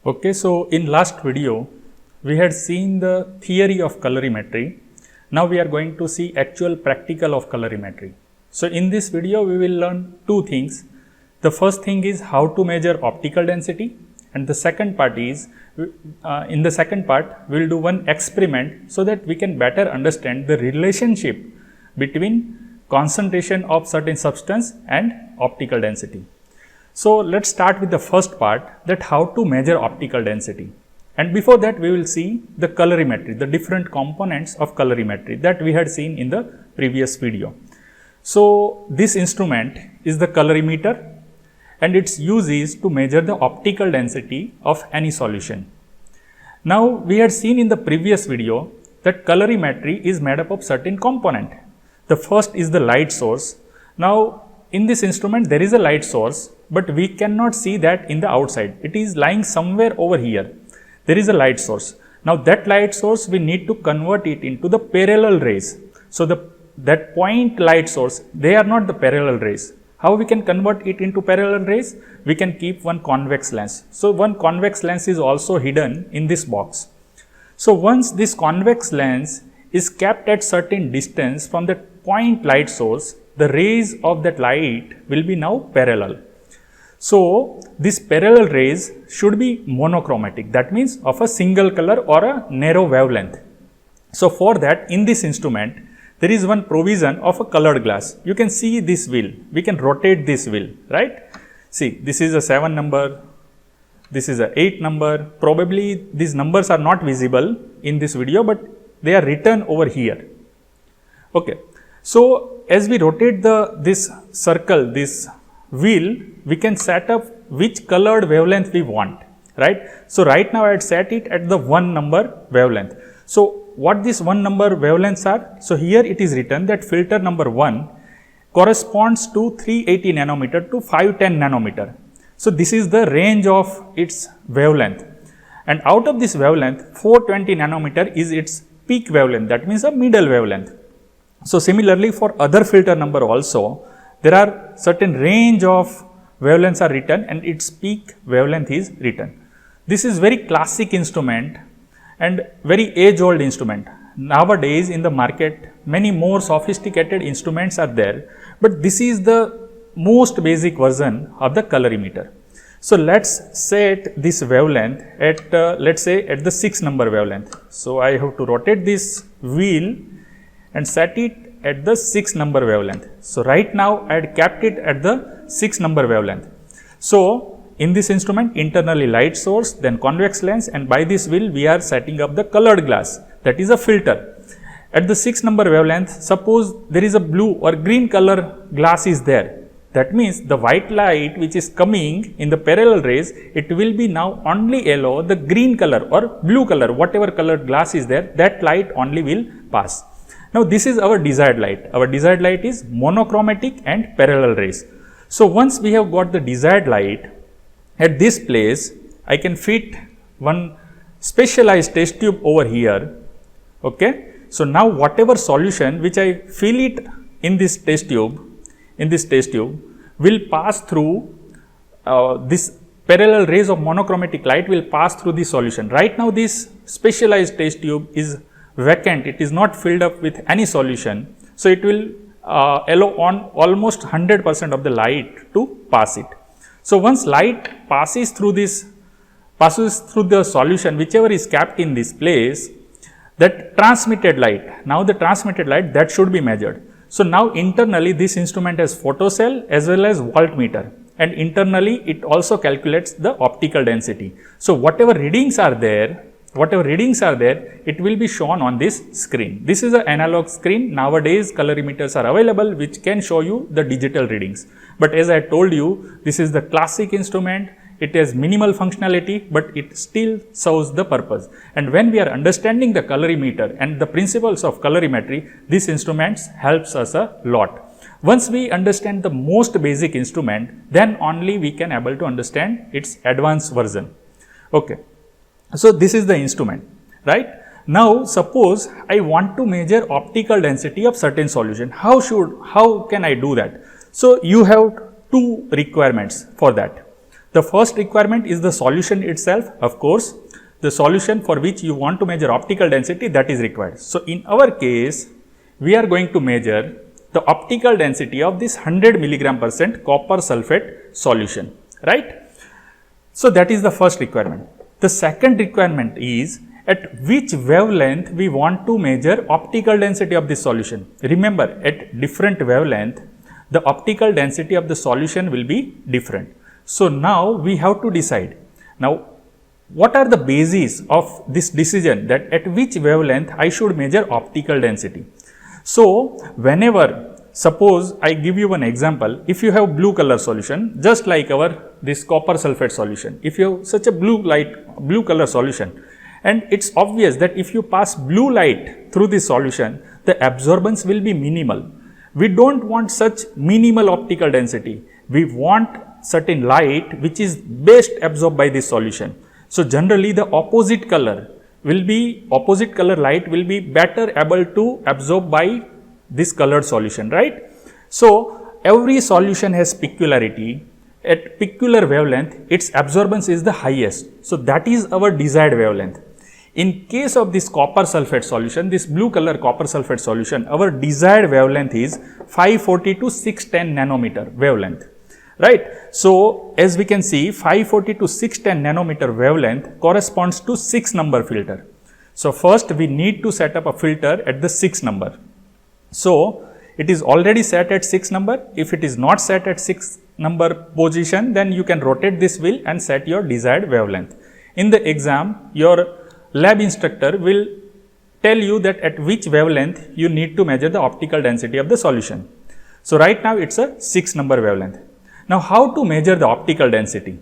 Okay, so in last video, we had seen the theory of colorimetry. Now we are going to see actual practical of colorimetry. So in this video, we will learn two things. The first thing is how to measure optical density, and the second part is, in the second part, we will do one experiment so that we can better understand the relationship between concentration of certain substance and optical density. So let's start with the first part, that how to measure optical density. And before that, we will see the colorimetry, the different components of colorimetry that we had seen in the previous video. So this instrument is the colorimeter, and its use is to measure the optical density of any solution. Now we had seen in the previous video that colorimetry is made up of certain component. The first is the light source. Now in this instrument there is a light source, but we cannot see that in the outside. It is lying somewhere over here. There is a light source. Now that light source, we need to convert it into the parallel rays. So that point light source, they are not the parallel rays. How we can convert it into parallel rays? We can keep one convex lens. So one convex lens is also hidden in this box. So once this convex lens is kept at certain distance from the point light source, the rays of that light will be now parallel. So these parallel rays should be monochromatic, that means of a single color or a narrow wavelength. So for that, in this instrument, there is one provision of a colored glass. You can see this wheel. We can rotate this wheel, right? See, this is a 7 number, this is a 8 number. Probably these numbers are not visible in this video, but they are written over here. Okay. So as we rotate this circle, this wheel, we can set up which colored wavelength we want, right? So right now I had set it at the 1 number wavelength. So what this 1 number wavelengths are? So here it is written that filter number 1 corresponds to 380 nanometer to 510 nanometer. So this is the range of its wavelength, and out of this wavelength 420 nanometer is its peak wavelength, that means a middle wavelength. So similarly for other filter number also, there are certain range of wavelengths are written and its peak wavelength is written. This is very classic instrument and very age-old instrument. Nowadays in the market, many more sophisticated instruments are there, but this is the most basic version of the colorimeter. So let's set this wavelength at let's say at the 6 number wavelength. So I have to rotate this wheel and set it at the 6 number wavelength. So right now I had kept it at the 6 number wavelength. So in this instrument, internally light source, then convex lens, and by this wheel we are setting up the colored glass, that is a filter. At the 6 number wavelength, suppose there is a blue or green color glass is there. That means the white light which is coming in the parallel rays, it will be now only allow the green color or blue color, whatever colored glass is there, that light only will pass. Now this is our desired light. Our desired light is monochromatic and parallel rays. So once we have got the desired light, at this place I can fit one specialized test tube over here. Okay. So now whatever solution which I fill it in this test tube, will pass through this parallel rays of monochromatic light will pass through the solution. Right now this specialized test tube is vacant, it is not filled up with any solution. So it will allow on almost 100% of the light to pass it. So once light passes through the solution, whichever is kept in this place, that transmitted light, now the transmitted light that should be measured. So now internally this instrument has photocell as well as voltmeter, and internally it also calculates the optical density. So whatever readings are there, it will be shown on this screen. This is an analog screen. Nowadays colorimeters are available which can show you the digital readings. But as I told you, this is the classic instrument. It has minimal functionality, but it still serves the purpose. And when we are understanding the colorimeter and the principles of colorimetry, these instruments helps us a lot. Once we understand the most basic instrument, then only we can able to understand its advanced version. Okay. So this is the instrument, right? Now suppose I want to measure optical density of certain solution. How can I do that? So you have two requirements for that. The first requirement is the solution itself. Of course, the solution for which you want to measure optical density, that is required. So, in our case, we are going to measure the optical density of this 100 mg% copper sulfate solution, right. So, that is the first requirement. The second requirement is at which wavelength we want to measure optical density of this solution. Remember, at different wavelength, the optical density of the solution will be different. So, now we have to decide. Now, what are the bases of this decision that at which wavelength I should measure optical density? So, whenever, suppose I give you one example, if you have blue color solution, just like this copper sulfate solution, if you have such a blue color solution, and it's obvious that if you pass blue light through this solution, the absorbance will be minimal. We don't want such minimal optical density. We want certain light which is best absorbed by this solution. So, generally the opposite color light will be better able to absorb by this colored solution, right. So, every solution has peculiarity. At peculiar wavelength, its absorbance is the highest. So, that is our desired wavelength. In case of this copper sulfate solution, this blue color copper sulfate solution, our desired wavelength is 540 to 610 nanometer wavelength, right. So, as we can see, 540 to 610 nanometer wavelength corresponds to 6 number filter. So, first we need to set up a filter at the 6 number. So, it is already set at 6 number. If it is not set at 6 number position, then you can rotate this wheel and set your desired wavelength. In the exam, your lab instructor will tell you that at which wavelength you need to measure the optical density of the solution. So, right now it is a 6 number wavelength. Now, how to measure the optical density?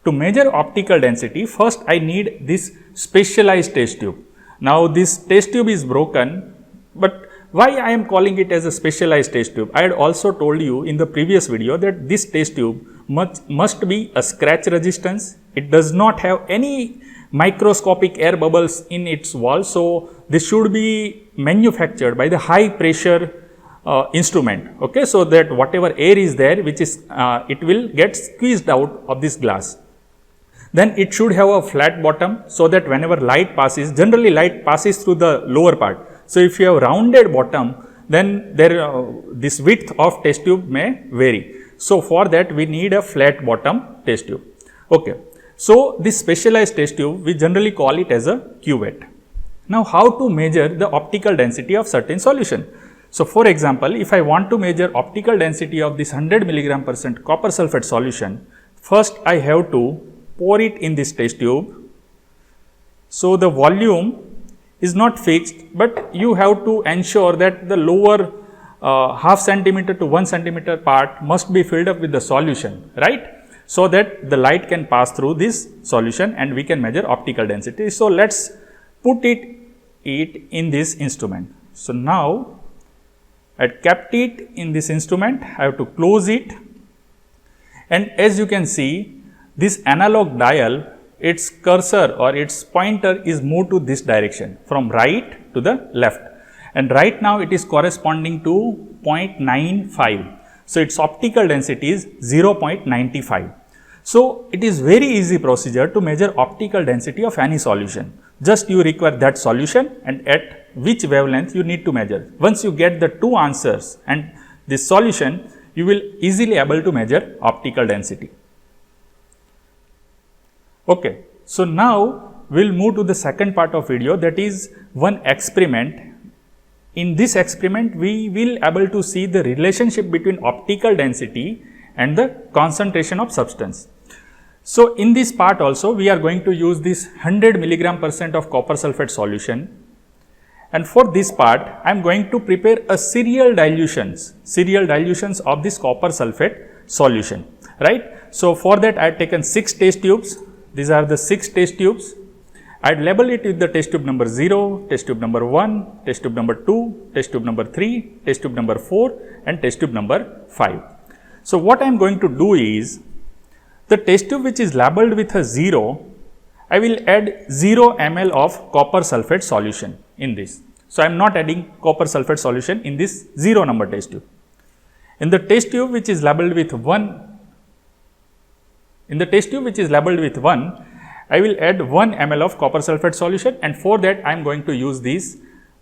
To measure optical density, first I need this specialized test tube. Now, this test tube is broken, but why I am calling it as a specialized test tube? I had also told you in the previous video that this test tube must be a scratch resistance. It does not have any microscopic air bubbles in its wall. So, this should be manufactured by the high pressure instrument, okay. So, that whatever air is there, which is it will get squeezed out of this glass. Then it should have a flat bottom, so that whenever light passes, generally light passes through the lower part. So, if you have rounded bottom, then this width of test tube may vary. So, for that we need a flat bottom test tube, okay. So, this specialized test tube, we generally call it as a cuvette. Now, how to measure the optical density of certain solution? So, for example, if I want to measure optical density of this 100 mg% copper sulfate solution, first I have to pour it in this test tube. So, the volume is not fixed, but you have to ensure that the lower half centimeter to 1 centimeter part must be filled up with the solution, right. So, that the light can pass through this solution and we can measure optical density. So, let us put it in this instrument. So, now I kept it in this instrument, I have to close it, and as you can see, this analog dial, its cursor or its pointer is moved to this direction from right to the left, and right now it is corresponding to 0.95. So, its optical density is 0.95. So, it is very easy procedure to measure optical density of any solution. Just you require that solution and at which wavelength you need to measure. Once you get the two answers and this solution, you will easily able to measure optical density. Okay. So, now we will move to the second part of video, that is one experiment. In this experiment, we will able to see the relationship between optical density and the concentration of substance. So, in this part also we are going to use this 100 mg% of copper sulfate solution, and for this part I am going to prepare a serial dilutions of this copper sulfate solution, right. So, for that I have taken 6 test tubes. These are the 6 test tubes. I had labeled it with the test tube number 0, test tube number 1, test tube number 2, test tube number 3, test tube number 4 and test tube number 5. So, what I am going to do is, the test tube which is labeled with a 0, I will add 0 ml of copper sulfate solution in this. So, I am not adding copper sulfate solution in this 0 number test tube. In the test tube which is labeled with 1, In the test tube which is labeled with 1, I will add 1 ml of copper sulphate solution, and for that I am going to use this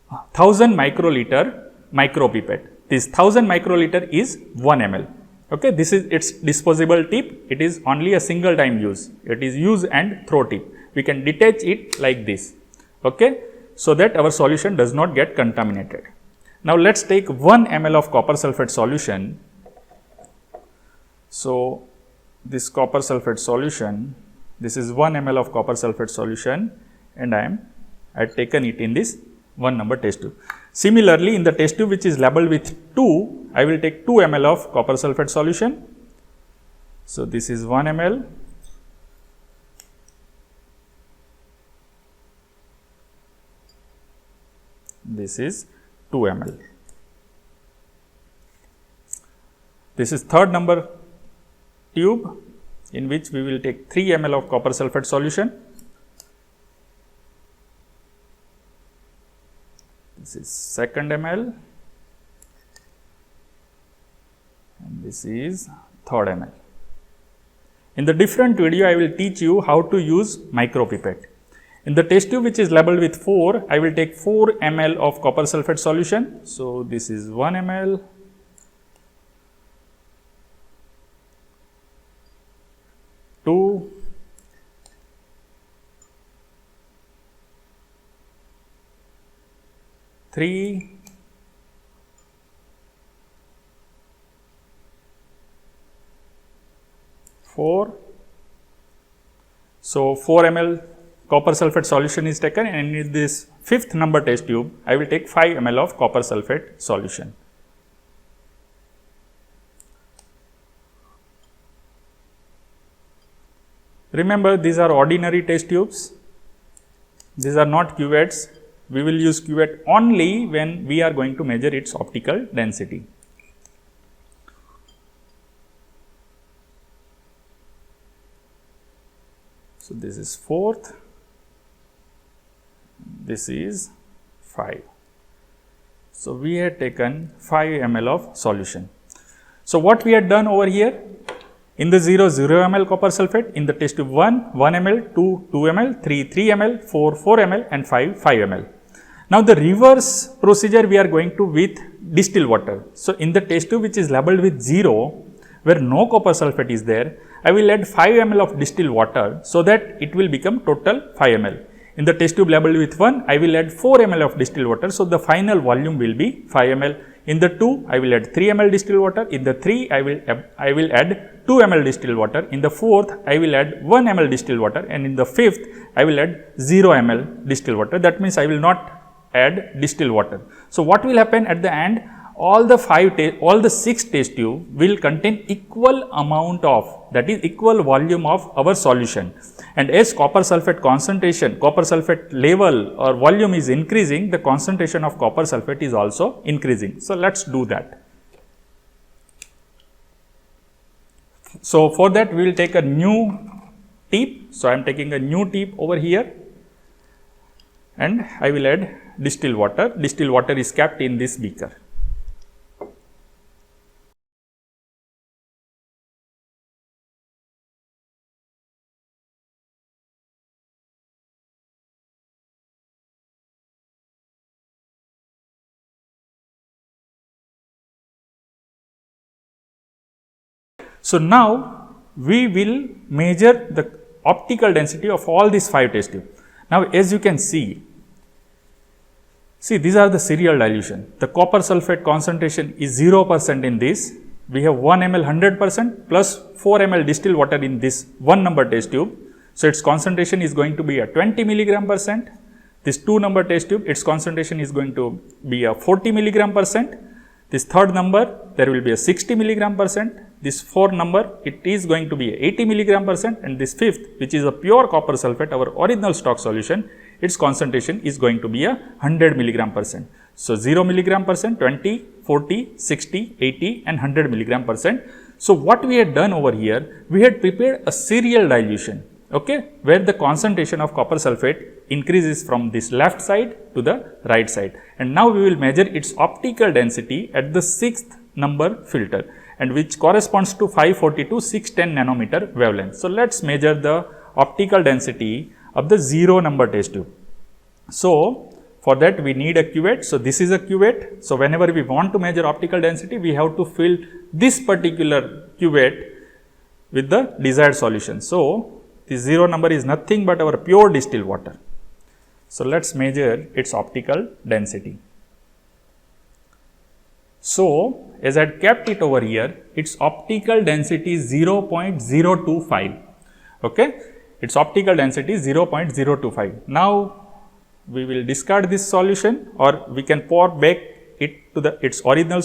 1000 microliter micropipette. This 1000 microliter is 1 ml. Okay, this is its disposable tip. It is only a single time use. It is use and throw tip. We can detach it like this. Okay, so that our solution does not get contaminated. Now let's take 1 ml of copper sulphate solution. So this copper sulphate solution, this is 1 ml of copper sulphate solution, and I have taken it in this 1 number test tube. Similarly, in the test tube which is labeled with 2, I will take 2 ml of copper sulphate solution. So this is 1 ml. This is 2 ml. This is third number tube, in which we will take 3 ml of copper sulphate solution. This is second ml, and this is third ml. In the different video, I will teach you how to use micropipette. In the test tube which is labeled with 4, I will take 4 ml of copper sulphate solution. So this is 1 ml. Two, 3, 4. So 4 ml copper sulphate solution is taken, and in this 5th number test tube, I will take 5 ml of copper sulphate solution. Remember, these are ordinary test tubes. These are not cuvettes. We will use cuvette only when we are going to measure its optical density. So this is 4th, this is 5. So we had taken 5 ml of solution. So what we had done over here, in the 0 ml copper sulphate, in the test tube 1 ml, 2 ml, 3 ml, 4 ml, and 5 ml. Now the reverse procedure we are going to with distilled water. So in the test tube which is labeled with 0, where no copper sulphate is there, I will add 5 ml of distilled water, so that it will become total 5 ml. In the test tube labeled with 1, I will add 4 ml of distilled water, so the final volume will be 5 ml. In the 2, I will add 3 ml distilled water. In the 3, I will add 2 ml distilled water. In the 4th, I will add 1 ml distilled water, and in the 5th, I will add 0 ml distilled water. That means I will not add distilled water. So what will happen at the end? All the 6 test tube will contain equal amount of, that is equal volume of our solution. And as copper sulphate concentration, copper sulphate level or volume is increasing, the concentration of copper sulphate is also increasing. So let's do that. So for that, we will take a new tip. So I am taking a new tip over here, and I will add distilled water. Distilled water is kept in this beaker. So now we will measure the optical density of all these 5 test tubes. Now as you can see these are the serial dilution. The copper sulphate concentration is 0% in this. We have 1 ml 100% plus 4 ml distilled water in this 1 number test tube. So its concentration is going to be a 20 milligram percent. This 2 number test tube, its concentration is going to be a 40 milligram percent. This third number, there will be a 60 milligram percent. This 4th number, it is going to be 80 milligram percent, and this 5th, which is a pure copper sulphate, our original stock solution, its concentration is going to be a 100 milligram percent. So 0 milligram percent, 20, 40, 60, 80 and 100 milligram percent. So what we had done over here, we had prepared a serial dilution, okay, where the concentration of copper sulphate increases from this left side to the right side. And now we will measure its optical density at the 6th number filter. and which corresponds to 540 to 610 nanometer wavelength. So, let us measure the optical density of the 0 number test tube. So, for that we need a cuvette. So, this is a cuvette. So, whenever we want to measure optical density, we have to fill this particular cuvette with the desired solution. So, the 0 number is nothing but our pure distilled water. So, let us measure its optical density. So, as I had kept it over here, its optical density is 0.025. Okay? Its optical density is 0.025. Now, we will discard this solution, or we can pour back it to its original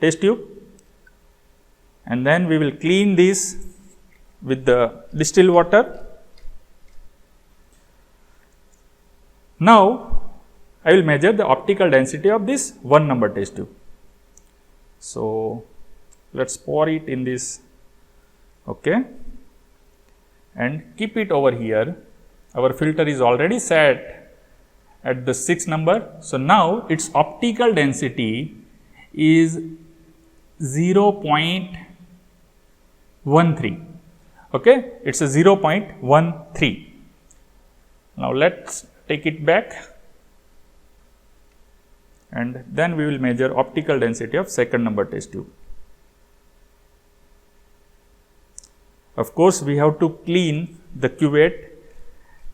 test tube, and then we will clean this with the distilled water. Now, I will measure the optical density of this 1 number test tube. So, let us pour it in this, okay, and keep it over here. Our filter is already set at the 6 number. So, now its optical density is 0.13. Okay, it is a 0.13. Now, let us take it back, and then we will measure optical density of 2nd number test tube. Of course, we have to clean the cuvette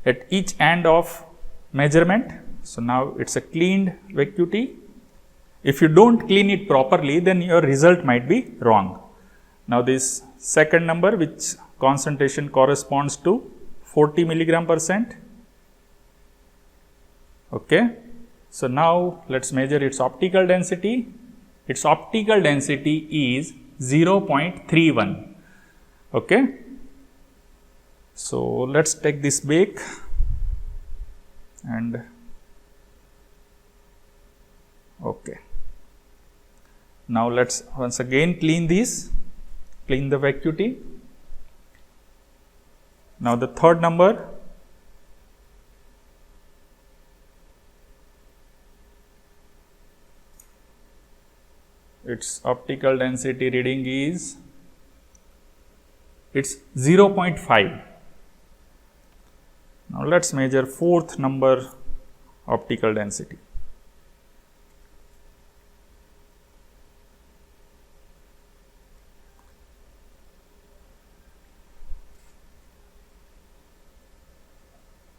at each end of measurement. So, now it is a cleaned vacuity. If you do not clean it properly, then your result might be wrong. Now, this 2nd number, which concentration corresponds to 40 milligram %. Okay. So, now let us measure its optical density. Its optical density is 0.31. Okay. So, let us take this back, and okay. Now, let us once again clean this, clean the vacuity. Now, the 3rd number, its optical density reading is, it is 0.5. Now, let us measure 4th number optical density.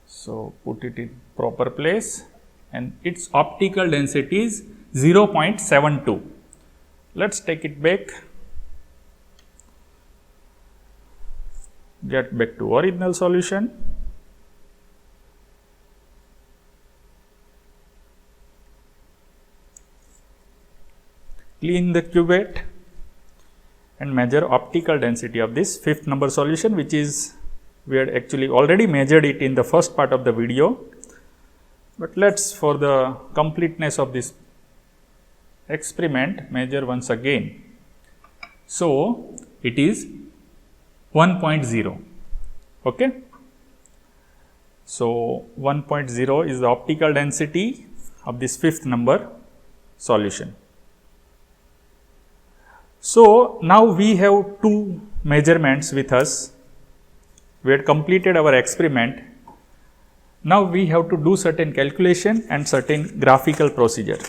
So, put it in proper place, and its optical density is 0.72. Let us take it back, get back to original solution. Clean the cuvette and measure optical density of this 5th number solution, which is, we had actually already measured it in the first part of the video, but let us, for the completeness of this experiment, measure once again. So, it is 1.0. Okay. So, 1.0 is the optical density of this 5th number solution. So, now we have 2 measurements with us. We had completed our experiment. Now, we have to do certain calculation and certain graphical procedure.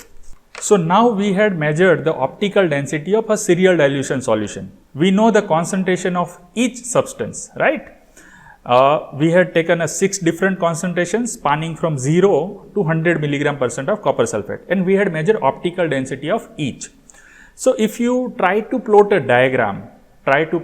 So, now we had measured the optical density of a serial dilution solution. We know the concentration of each substance, right? We had taken a 6 different concentrations spanning from 0 to 100 milligram % of copper sulfate, and we had measured optical density of each. So, if you try to plot a diagram, or try to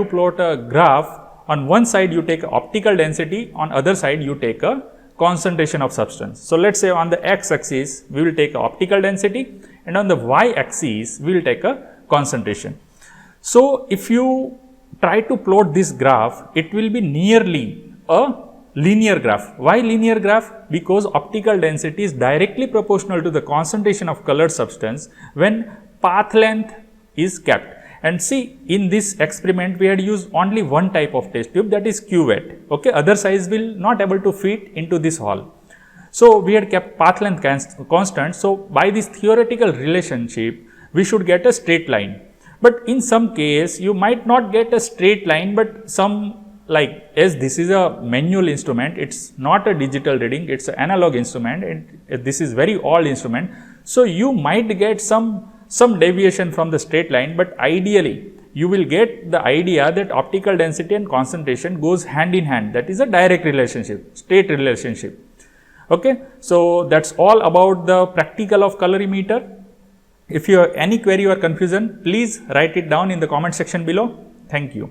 plot a graph, on one side you take optical density, on other side you take a concentration of substance. So, let us say on the x axis we will take a optical density, and on the y axis we will take a concentration. So, if you try to plot this graph, it will be nearly a linear graph. Why linear graph? Because optical density is directly proportional to the concentration of colored substance when path length is kept. And see, in this experiment we had used only one type of test tube, that is cuvette. Okay, other size will not able to fit into this hole. So, we had kept path length constant. So, by this theoretical relationship we should get a straight line. But in some case, you might not get a straight line, but some, like as this is a manual instrument, it's not a digital reading, it's an analog instrument, and this is very old instrument. So you might get some deviation from the straight line, but ideally you will get the idea that optical density and concentration goes hand in hand. That is a direct relationship, straight relationship. Okay, so that's all about the practical of colorimeter. If you have any query or confusion, please write it down in the comment section below. Thank you.